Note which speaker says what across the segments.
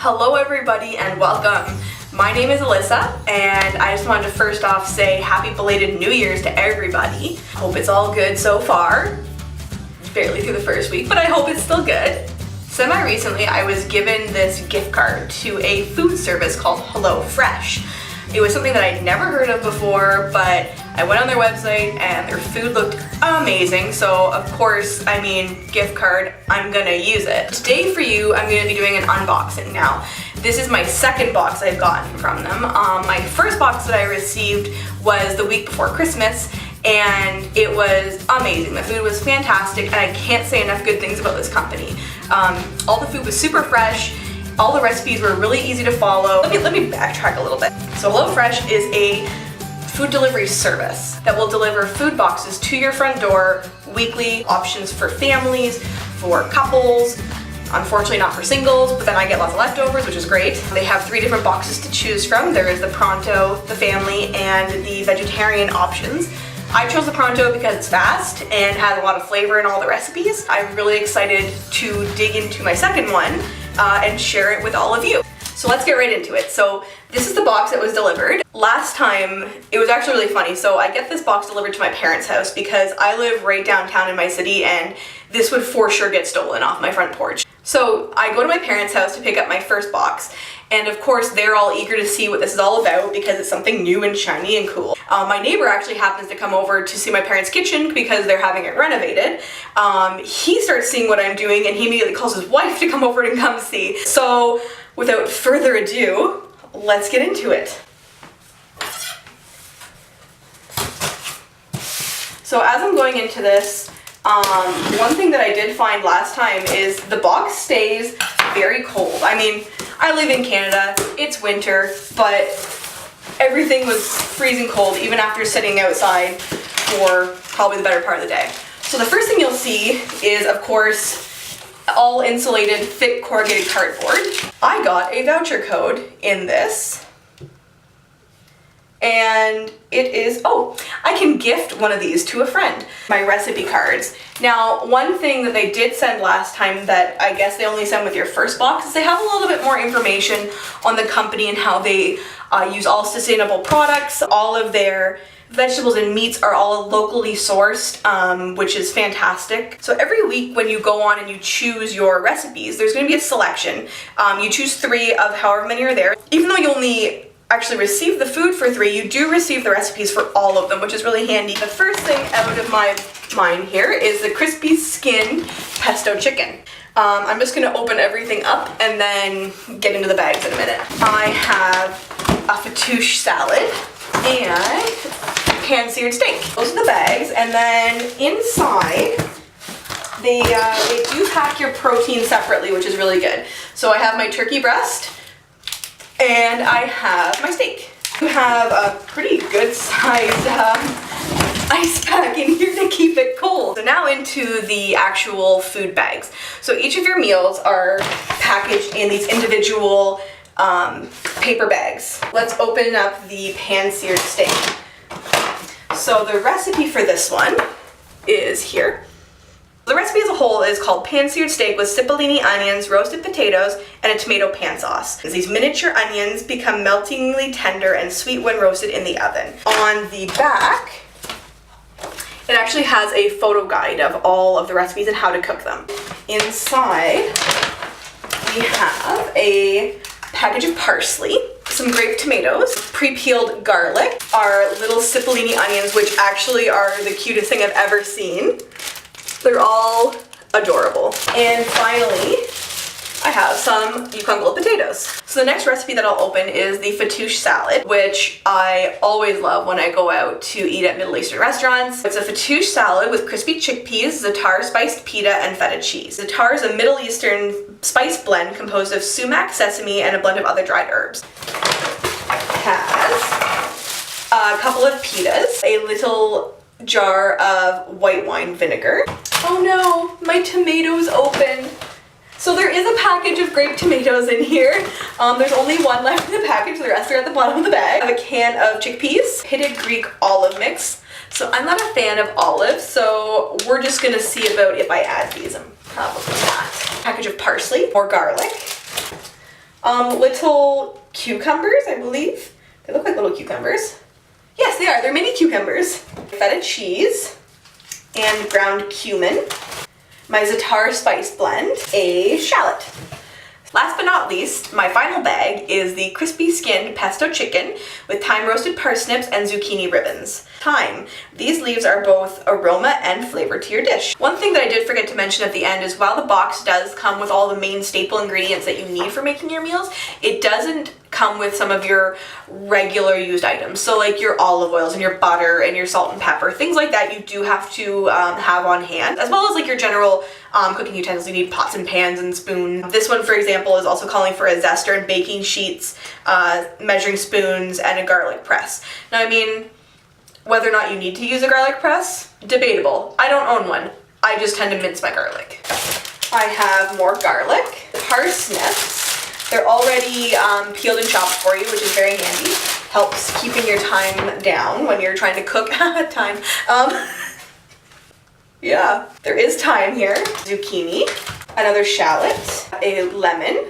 Speaker 1: Hello everybody and welcome. My name is Alyssa and I just wanted to first off say happy belated New Year's to everybody. Hope it's all good so far. Barely through the first week, but I hope it's still good. Semi-recently I was given this gift card to a food service called HelloFresh. It was something that I'd never heard of before, but I went on their website and their food looked amazing, so of course, gift card, I'm gonna use it. Today for you, I'm gonna be doing an unboxing. Now, this is my second box I've gotten from them. My first box that I received was the week before Christmas, and it was amazing. The food was fantastic, and I can't say enough good things about this company. All the food was super fresh. All the recipes were really easy to follow. Let me backtrack a little bit. So HelloFresh is a food delivery service that will deliver food boxes to your front door weekly, options for families, for couples, unfortunately not for singles, but then I get lots of leftovers, which is great. They have 3 different boxes to choose from. There is the Pronto, the family, and the vegetarian options. I chose the Pronto because it's fast and has a lot of flavor in all the recipes. I'm really excited to dig into my second one and share it with all of you. So let's get right into it. So this is the box that was delivered. Last time, it was actually really funny. So I get this box delivered to my parents' house because I live right downtown in my city and this would for sure get stolen off my front porch. So I go to my parents' house to pick up my first box, and of course they're all eager to see what this is all about because it's something new and shiny and cool. My neighbor actually happens to come over to see my parents' kitchen because they're having it renovated. He starts seeing what I'm doing and he immediately calls his wife to come over and come see. So without further ado, let's get into it. So as I'm going into this, one thing that I did find last time is the box stays very cold. I live in Canada, it's winter, but everything was freezing cold even after sitting outside for probably the better part of the day. So the first thing you'll see is, of course, all insulated, thick corrugated cardboard. I got a voucher code in this. And it is, I can gift one of these to a friend. My recipe cards. Now, one thing that they did send last time that I guess they only send with your first box is they have a little bit more information on the company and how they use all sustainable products. All of their vegetables and meats are all locally sourced, which is fantastic. So every week when you go on and you choose your recipes, there's going to be a selection. You choose 3 of however many are there. Even though you only actually receive the food for 3, you do receive the recipes for all of them, which is really handy. The first thing out of my mind here is the crispy skin pesto chicken. I'm just gonna open everything up and then get into the bags in a minute. I have a Fattoush salad and pan-seared steak. Those are the bags, and then inside they do pack your protein separately, which is really good. So I have my turkey breast, and I have my steak. You have a pretty good sized ice pack in here to keep it cold. So now into the actual food bags. So each of your meals are packaged in these individual paper bags. Let's open up the pan-seared steak. So the recipe for this one is here. The recipe as a whole is called pan-seared steak with cipollini onions, roasted potatoes, and a tomato pan sauce. These miniature onions become meltingly tender and sweet when roasted in the oven. On the back, it actually has a photo guide of all of the recipes and how to cook them. Inside, we have a package of parsley, some grape tomatoes, pre-peeled garlic, our little cipollini onions, which actually are the cutest thing I've ever seen. They're all adorable. And finally, I have some yukon potatoes. So the next recipe that I'll open is the Fattoush salad, which I always love when I go out to eat at Middle Eastern restaurants. It's a Fattoush salad with crispy chickpeas, za'atar spiced pita, and feta cheese. Za'atar is a Middle Eastern spice blend composed of sumac, sesame, and a blend of other dried herbs. It has a couple of pitas, a little jar of white wine vinegar. Oh no, my tomatoes opened. So there is a package of grape tomatoes in here. There's only one left in the package, the rest are at the bottom of the bag. I have a can of chickpeas, pitted Greek olive mix. So I'm not a fan of olives, so we're just gonna see about if I add these. I'm probably not. Package of parsley or garlic. little cucumbers, I believe. They look like little cucumbers. Yes, they are. They're mini cucumbers. Feta cheese and ground cumin. My za'atar spice blend. A shallot. Last but not least, my final bag is the crispy skinned pesto chicken with thyme roasted parsnips and zucchini ribbons. Thyme. These leaves are both aroma and flavor to your dish. One thing that I did forget to mention at the end is while the box does come with all the main staple ingredients that you need for making your meals, it doesn't come with some of your regular used items. So like your olive oils and your butter and your salt and pepper, things like that you do have to have on hand, as well as like your general cooking utensils. You need pots and pans and spoons. This one, for example, is also calling for a zester and baking sheets, measuring spoons, and a garlic press. Now, I mean, whether or not you need to use a garlic press, debatable. I don't own one. I just tend to mince my garlic. I have more garlic, parsnips. They're already peeled and chopped for you, which is very handy. Helps keeping your time down when you're trying to cook. Time. Yeah, there is time here. Zucchini, another shallot, a lemon,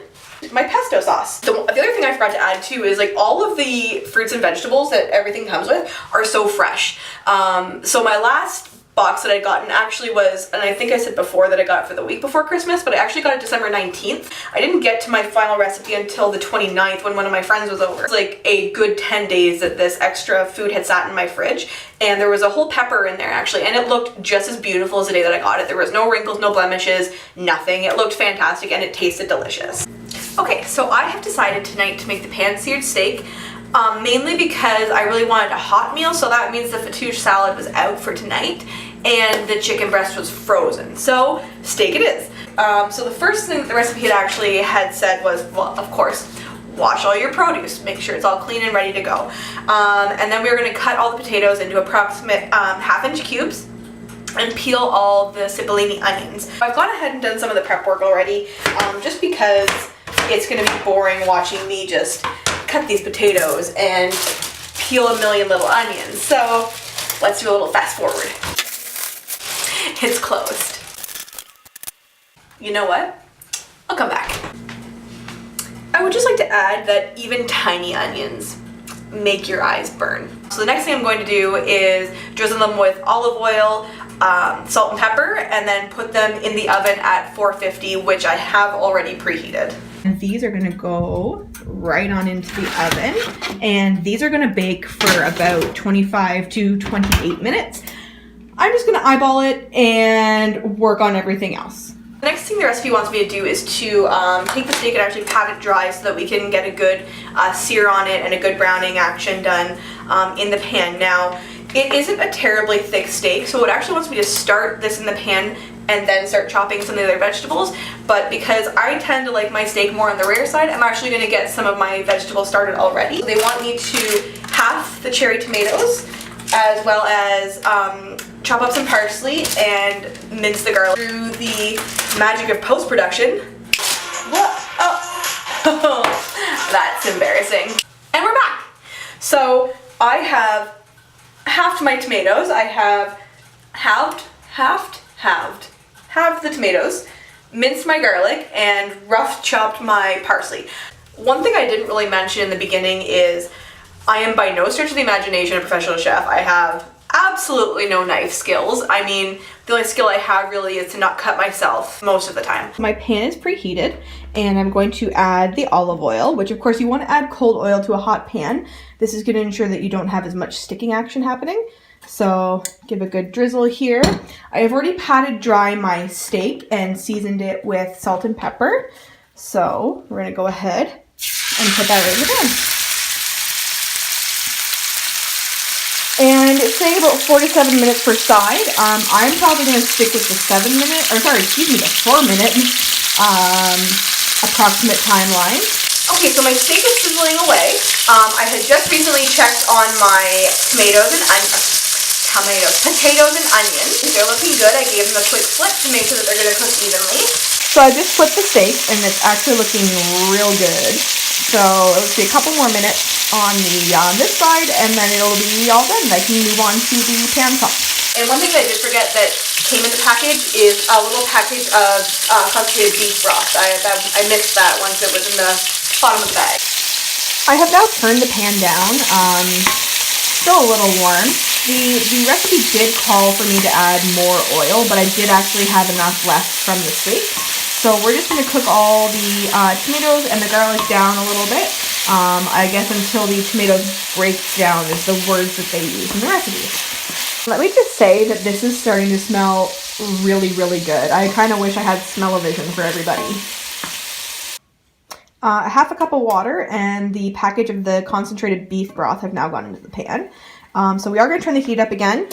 Speaker 1: my pesto sauce. The other thing I forgot to add too is like all of the fruits and vegetables that everything comes with are so fresh. So my last box that I'd gotten actually was, and I think I said before that I got it for the week before Christmas, but I actually got it December 19th. I didn't get to my final recipe until the 29th when one of my friends was over. It's like a good 10 days that this extra food had sat in my fridge, and there was a whole pepper in there actually, and it looked just as beautiful as the day that I got it. There was no wrinkles, no blemishes, nothing. It looked fantastic and it tasted delicious. Okay, so I have decided tonight to make the pan-seared steak. Mainly because I really wanted a hot meal, so that means the Fattoush salad was out for tonight and the chicken breast was frozen. So steak it is. So the first thing that the recipe had said was, well, of course, wash all your produce, make sure it's all clean and ready to go. And then we were going to cut all the potatoes into approximate half-inch cubes and peel all the cipollini onions. I've gone ahead and done some of the prep work already, just because it's going to be boring watching me just cut these potatoes and peel a million little onions. So let's do a little fast forward. It's closed. You know what? I'll come back. I would just like to add that even tiny onions make your eyes burn. So the next thing I'm going to do is drizzle them with olive oil, salt and pepper, and then put them in the oven at 450, which I have already preheated.
Speaker 2: And these are going to go right on into the oven, and these are going to bake for about 25 to 28 minutes. I'm just going to eyeball it and work on everything else.
Speaker 1: The next thing the recipe wants me to do is to take the steak and actually pat it dry so that we can get a good sear on it and a good browning action done in the pan. Now, it isn't a terribly thick steak, so it actually wants me to start this in the pan and then start chopping some of the other vegetables, but because I tend to like my steak more on the rare side, I'm actually going to get some of my vegetables started already. They want me to half the cherry tomatoes, as well as chop up some parsley and mince the garlic. Through the magic of post-production, oh, that's embarrassing. And we're back. So I have halved my tomatoes. I have halved the tomatoes, minced my garlic, and rough chopped my parsley. One thing I didn't really mention in the beginning is I am by no stretch of the imagination a professional chef. I have absolutely no knife skills. I mean, the only skill I have really is to not cut myself most of the time.
Speaker 2: My pan is preheated, and I'm going to add the olive oil, which of course you want to add cold oil to a hot pan. This is going to ensure that you don't have as much sticking action happening. So give a good drizzle here. I have already patted dry my steak and seasoned it with salt and pepper. So we're going to go ahead and put that right in the pan. And it's saying about 4 to 7 minutes per side. I'm probably going to stick with the 4 minute approximate timeline.
Speaker 1: Okay, so my steak is sizzling away. I had just recently checked on my potatoes and onions. They're looking good. I gave them a quick flip to make sure that they're going to cook evenly.
Speaker 2: So I just flipped the steak, and it's actually looking real good. So let's see, a couple more minutes on this side, and then it'll be all done. I can move on to the pan top.
Speaker 1: And one thing that I did forget that came in the package is a little package of concentrated beef broth. I missed that once it was in the bottom of the bag.
Speaker 2: I have now turned the pan down. Still a little warm. The recipe did call for me to add more oil, but I did actually have enough left from the steak. So we're just going to cook all the tomatoes and the garlic down a little bit. I guess until the tomatoes break down is the words that they use in the recipe. Let me just say that this is starting to smell really, really good. I kind of wish I had smell-o-vision for everybody. Half a cup of water and the package of the concentrated beef broth have now gone into the pan. So we are going to turn the heat up again.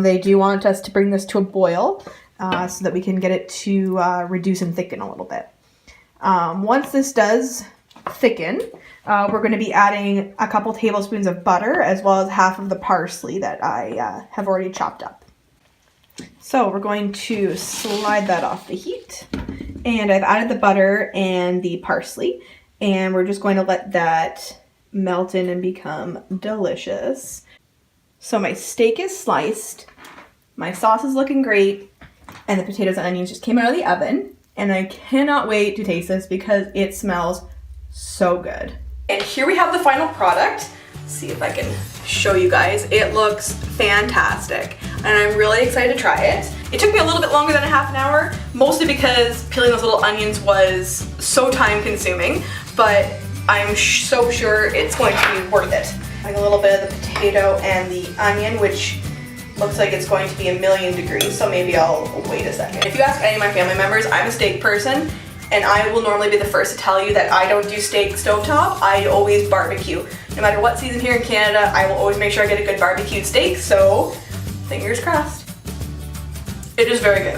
Speaker 2: They do want us to bring this to a boil so that we can get it to reduce and thicken a little bit. Once this does thicken, we're going to be adding a couple tablespoons of butter as well as half of the parsley that I have already chopped up. So we're going to slide that off the heat. And I've added the butter and the parsley, and we're just going to let that melt in and become delicious. So my steak is sliced, my sauce is looking great, and the potatoes and onions just came out of the oven, and I cannot wait to taste this because it smells so good.
Speaker 1: And here we have the final product. Let's see if I can show you guys. It looks fantastic, and I'm really excited to try it. It took me a little bit longer than a half an hour, mostly because peeling those little onions was so time consuming, but I'm so sure it's going to be worth it. Like a little bit of the potato and the onion, which looks like it's going to be 1,000,000 degrees, so maybe I'll wait a second. If you ask any of my family members, I'm a steak person, and I will normally be the first to tell you that I don't do steak stovetop, I always barbecue. No matter what season here in Canada, I will always make sure I get a good barbecued steak, so fingers crossed. It is very good.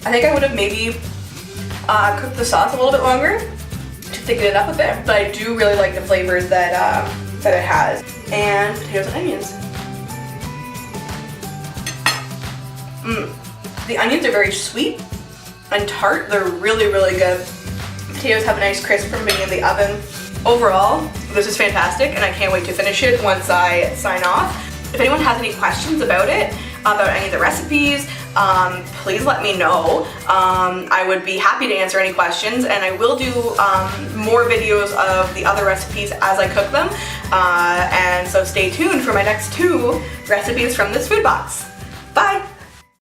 Speaker 1: I think I would have maybe cooked the sauce a little bit longer to thicken it up a bit, but I do really like the flavors that it has. And potatoes and onions. The onions are very sweet and tart. They're really, really good. Potatoes have a nice crisp from being in the oven. Overall, this is fantastic, and I can't wait to finish it once I sign off. If anyone has any questions about it, about any of the recipes, please let me know. I would be happy to answer any questions, and I will do more videos of the other recipes as I cook them. And so stay tuned for my next 2 recipes from this food box. Bye!